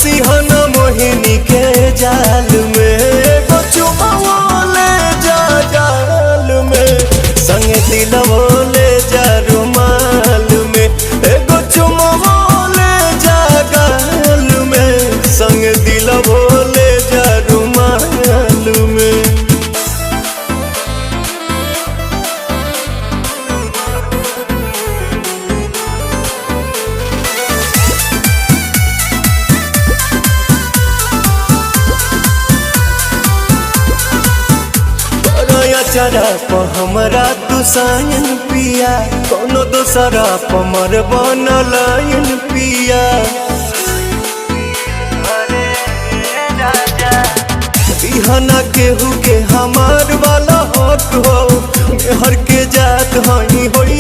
फंसी न मोहिनी के जाल में, एगो चुमाओ ले जा जाल में, संगे दिलवो ले जा रुमाल में, एगो चुमाओ ले जा गाल में, संगे दिलवो ले जा रुमाल में। चरा प हमरा तू सायन पिया, कोनो दोसरा प मर बनलायन पिया। बिहाना केहू के हमार वाला हक हो, मेहर के जात हई होइए